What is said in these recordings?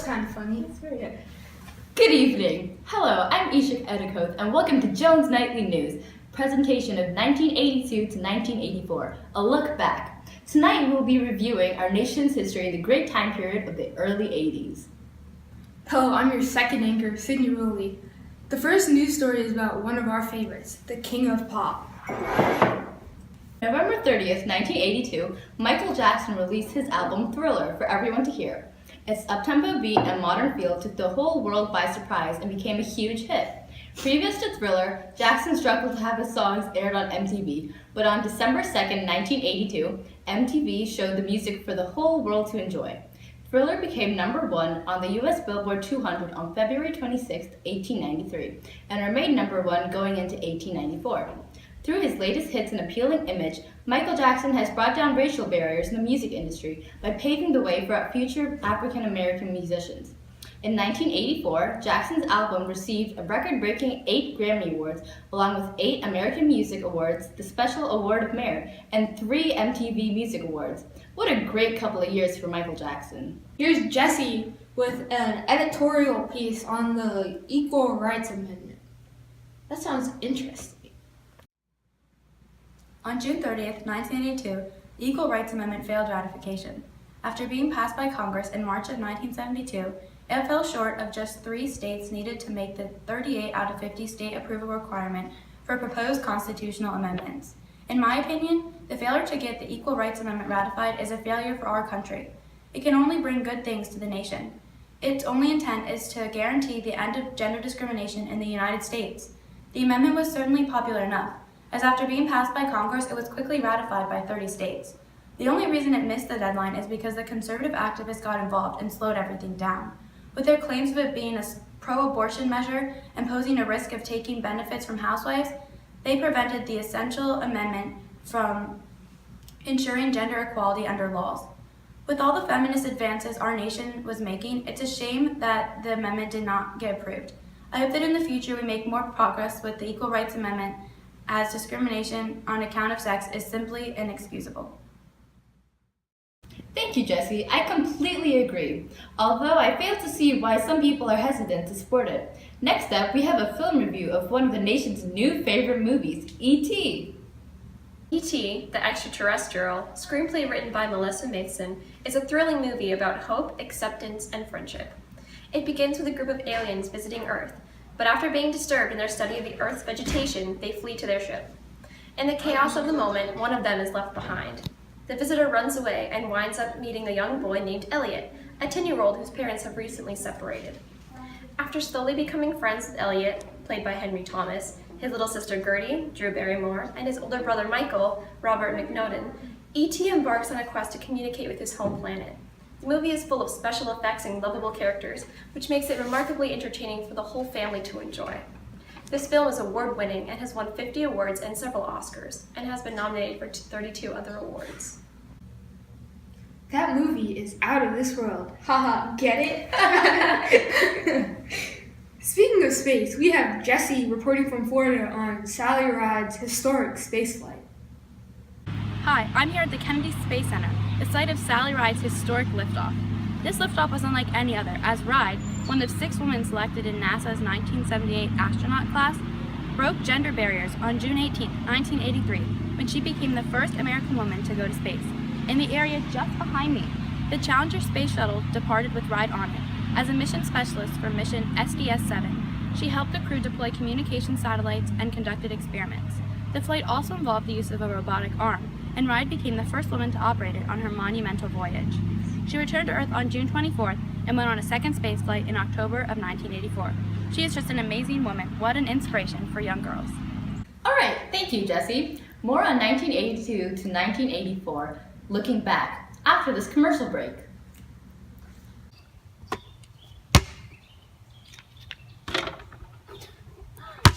kind of funny. That's very good. Good evening. Hello, I'm Ishak Edikoth, and welcome to Jones Nightly News, presentation of 1982 to 1984, a look back. Tonight we'll be reviewing our nation's history in the great time period of the early 80s. Hello, I'm your second anchor, Sydney Rowley. The first news story is about one of our favorites, the King of Pop. November 30th, 1982, Michael Jackson released his album Thriller for everyone to hear. Its uptempo beat and modern feel took the whole world by surprise and became a huge hit. Previous to Thriller, Jackson struggled to have his songs aired on MTV, but on December 2nd, 1982, MTV showed the music for the whole world to enjoy. Thriller became number 1 on the US Billboard 200 on February 26, 1893, and remained number 1 going into 1894. Through his latest hits and appealing image, Michael Jackson has brought down racial barriers in the music industry by paving the way for future African-American musicians. In 1984, Jackson's album received a record-breaking 8 Grammy Awards, along with 8 American Music Awards, the Special Award of Merit, and 3 MTV Music Awards. What a great couple of years for Michael Jackson. Here's Jesse with an editorial piece on the Equal Rights Amendment. That sounds interesting. On June 30th, 1982, the Equal Rights Amendment failed ratification. After being passed by Congress in March of 1972, it fell short of just 3 states needed to make the 38 out of 50 state approval requirement for proposed constitutional amendments. In my opinion, the failure to get the Equal Rights Amendment ratified is a failure for our country. It can only bring good things to the nation. Its only intent is to guarantee the end of gender discrimination in the United States. The amendment was certainly popular enough, as after being passed by Congress, it was quickly ratified by 30 states. The only reason it missed the deadline is because the conservative activists got involved and slowed everything down. With their claims of it being a pro-abortion measure and posing a risk of taking benefits from housewives, they prevented the essential amendment from ensuring gender equality under laws. With all the feminist advances our nation was making, it's a shame that the amendment did not get approved. I hope that in the future we make more progress with the Equal Rights Amendment, as discrimination on account of sex is simply inexcusable. Thank you, Jesse. I completely agree, although I fail to see why some people are hesitant to support it. Next up, we have a film review of one of the nation's new favorite movies, E.T. E.T., the Extraterrestrial, screenplay written by Melissa Mason, is a thrilling movie about hope, acceptance, and friendship. It begins with a group of aliens visiting Earth, but after being disturbed in their study of the Earth's vegetation, they flee to their ship. In the chaos of the moment, one of them is left behind. The visitor runs away and winds up meeting a young boy named Elliot, a 10-year-old whose parents have recently separated. After slowly becoming friends with Elliot, played by Henry Thomas, his little sister Gertie, Drew Barrymore, and his older brother Michael, Robert McNaughton, E.T. embarks on a quest to communicate with his home planet. The movie is full of special effects and lovable characters, which makes it remarkably entertaining for the whole family to enjoy. This film is award-winning and has won 50 awards and several Oscars, and has been nominated for 32 other awards. That movie is out of this world. Haha, get it? Speaking of space, we have Jesse reporting from Florida on Sally Ride's historic spaceflight. Hi, I'm here at the Kennedy Space Center, the site of Sally Ride's historic liftoff. This liftoff was unlike any other, as Ride, one of 6 women selected in NASA's 1978 astronaut class, broke gender barriers on June 18, 1983, when she became the first American woman to go to space. In the area just behind me, the Challenger space shuttle departed with Ride on it. As a mission specialist for mission SDS-7, she helped the crew deploy communication satellites and conducted experiments. The flight also involved the use of a robotic arm, and Ride became the first woman to operate it on her monumental voyage. She returned to Earth on June 24th and went on a second spaceflight in October of 1984. She is just an amazing woman. What an inspiration for young girls. All right, thank you, Jesse. More on 1982 to 1984, looking back, after this commercial break.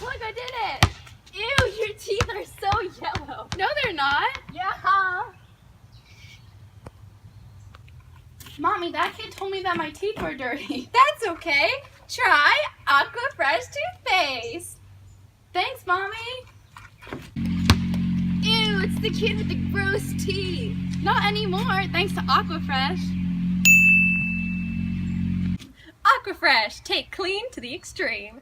Look, I did it! Ew, your teeth are so yellow. No, they're not. Yeah. Mommy, that kid told me that my teeth were dirty. That's okay. Try Aqua Fresh toothpaste. Thanks, Mommy. Ew, it's the kid with the gross teeth. Not anymore, thanks to Aquafresh. Aquafresh, take clean to the extreme.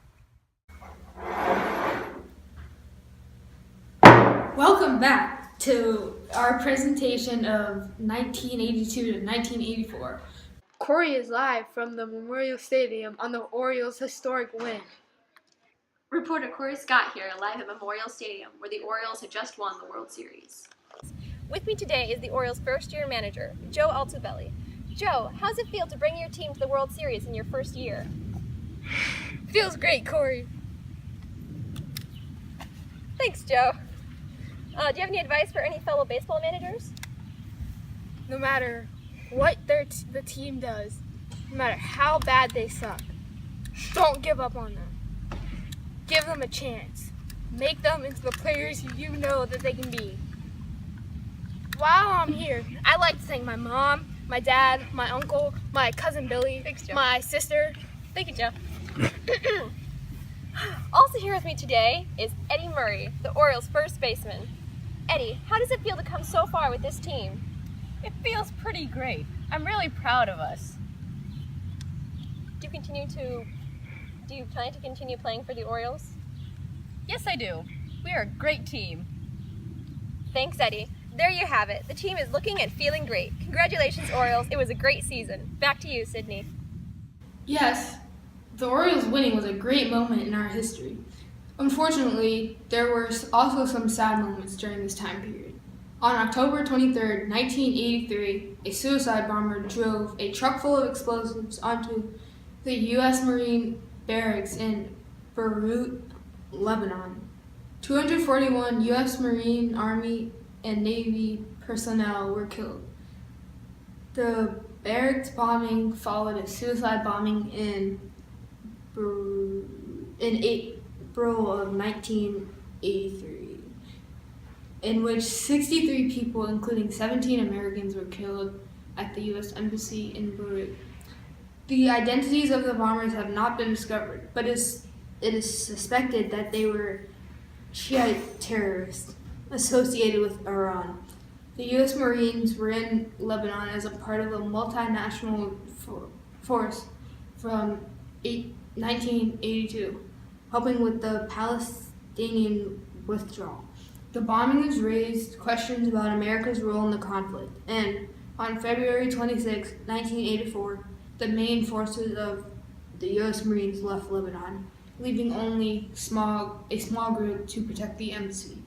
Welcome back to our presentation of 1982 to 1984. Corey is live from the Memorial Stadium on the Orioles' historic win. Reporter Corey Scott here, live at Memorial Stadium, where the Orioles had just won the World Series. With me today is the Orioles' first-year manager, Joe Altobelli. Joe, how's it feel to bring your team to the World Series in your first year? Feels great, Corey. Thanks, Joe. Do you have any advice for any fellow baseball managers? No matter what the team does, no matter how bad they suck, don't give up on them. Give them a chance. Make them into the players you know that they can be. While I'm here, I'd like to thank my mom, my dad, my uncle, my cousin Billy, Thanks, Joe. my sister. Thank you, Joe. Also here with me today is Eddie Murray, the Orioles' first baseman. Eddie, how does it feel to come so far with this team? It feels pretty great. I'm really proud of us. Do you plan to continue playing for the Orioles? Yes, I do. We are a great team. Thanks, Eddie. There you have it. The team is looking and feeling great. Congratulations, Orioles. It was a great season. Back to you, Sydney. Yes, the Orioles winning was a great moment in our history. Unfortunately, there were also some sad moments during this time period. On October 23, 1983, a suicide bomber drove a truck full of explosives onto the U.S. Marine barracks in Beirut, Lebanon. 241 U.S. Marine, Army, and Navy personnel were killed. The barracks bombing followed a suicide bombing in April of 1983, in which 63 people, including 17 Americans, were killed at the U.S. Embassy in Beirut. The identities of the bombers have not been discovered, but it is suspected that they were Shiite terrorists associated with Iran. The U.S. Marines were in Lebanon as a part of a multinational force from 1982, helping with the Palestinian withdrawal. The bombings raised questions about America's role in the conflict, and on February 26, 1984, the main forces of the U.S. Marines left Lebanon, leaving only a small group to protect the embassy.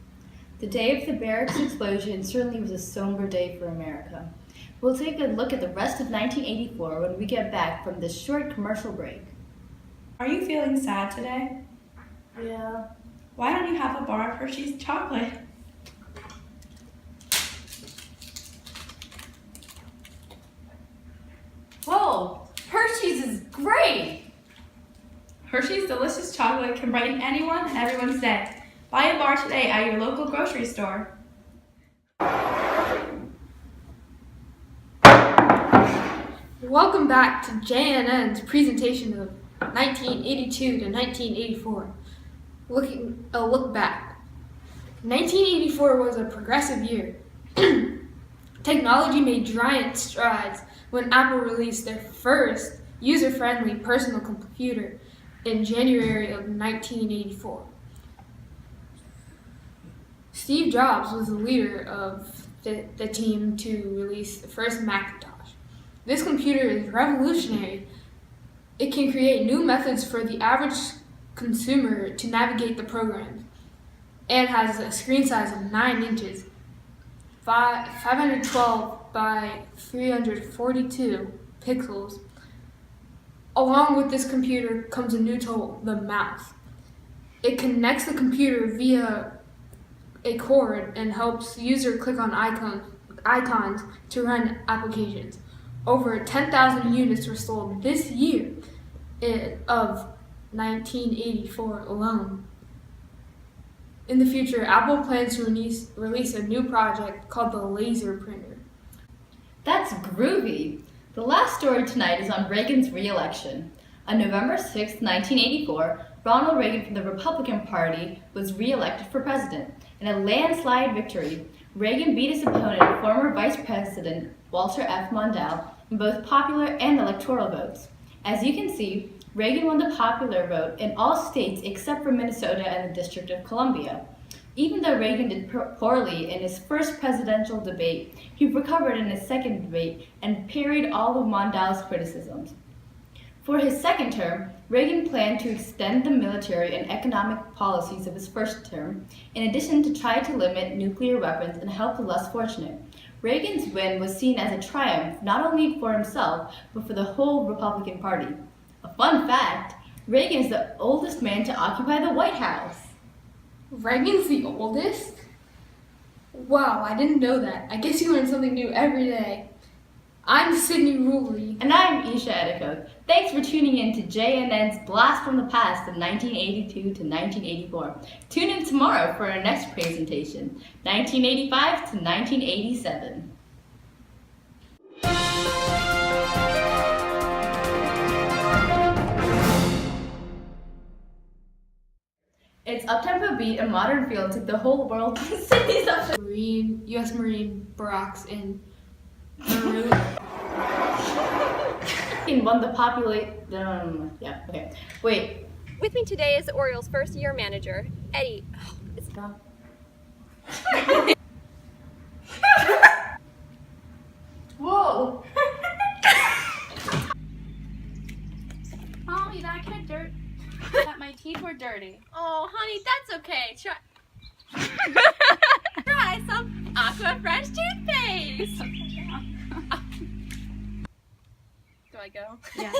The day of the barracks explosion certainly was a somber day for America. We'll take a look at the rest of 1984 when we get back from this short commercial break. Are you feeling sad today? Yeah. Why don't you have a bar of Hershey's chocolate? Whoa! Hershey's is great! Hershey's delicious chocolate can brighten anyone and everyone's day. Buy a bar today at your local grocery store. Welcome back to JNN's presentation of 1982 to 1984. A look back. 1984 was a progressive year. Technology made giant strides when Apple released their first user-friendly personal computer in January of 1984. Steve Jobs was the leader of the team to release the first Macintosh. This computer is revolutionary. It can create new methods for the average consumer to navigate the programs, and has a screen size of 9 inches, 512 by 342 pixels. Along with this computer comes a new tool, the mouse. It connects the computer via a cord and helps user click on icons to run applications. Over 10,000 units were sold this year of 1984 alone. In the future, Apple plans to release a new project called the laser printer. That's groovy. The last story tonight is on Reagan's re-election. On November 6, 1984, Ronald Reagan from the Republican Party was re-elected for president. In a landslide victory, Reagan beat his opponent, former Vice President Walter F. Mondale, in both popular and electoral votes. As you can see, Reagan won the popular vote in all states except for Minnesota and the District of Columbia. Even though Reagan did poorly in his first presidential debate, he recovered in his second debate and parried all of Mondale's criticisms. For his second term, Reagan planned to extend the military and economic policies of his first term, in addition to try to limit nuclear weapons and help the less fortunate. Reagan's win was seen as a triumph not only for himself, but for the whole Republican Party. A fun fact, Reagan is the oldest man to occupy the White House. Reagan's the oldest? Wow, I didn't know that. I guess you learn something new every day. I'm Sydney Ruley. And I'm Isha Edicoke. Thanks for tuning in to JNN's Blast from the Past of 1982 to 1984. Tune in tomorrow for our next presentation, 1985 to 1987. Its up-tempo beat and modern feel took the whole world to Sydney's up. U.S. Marine barracks in Peru. Won the Wait. With me today is the Orioles' first-year manager, Eddie. Whoa! Mommy, that kind of dirt. That my teeth were dirty. Oh, honey, that's okay. Try some Aqua Fresh toothpaste. Do I go? Yeah.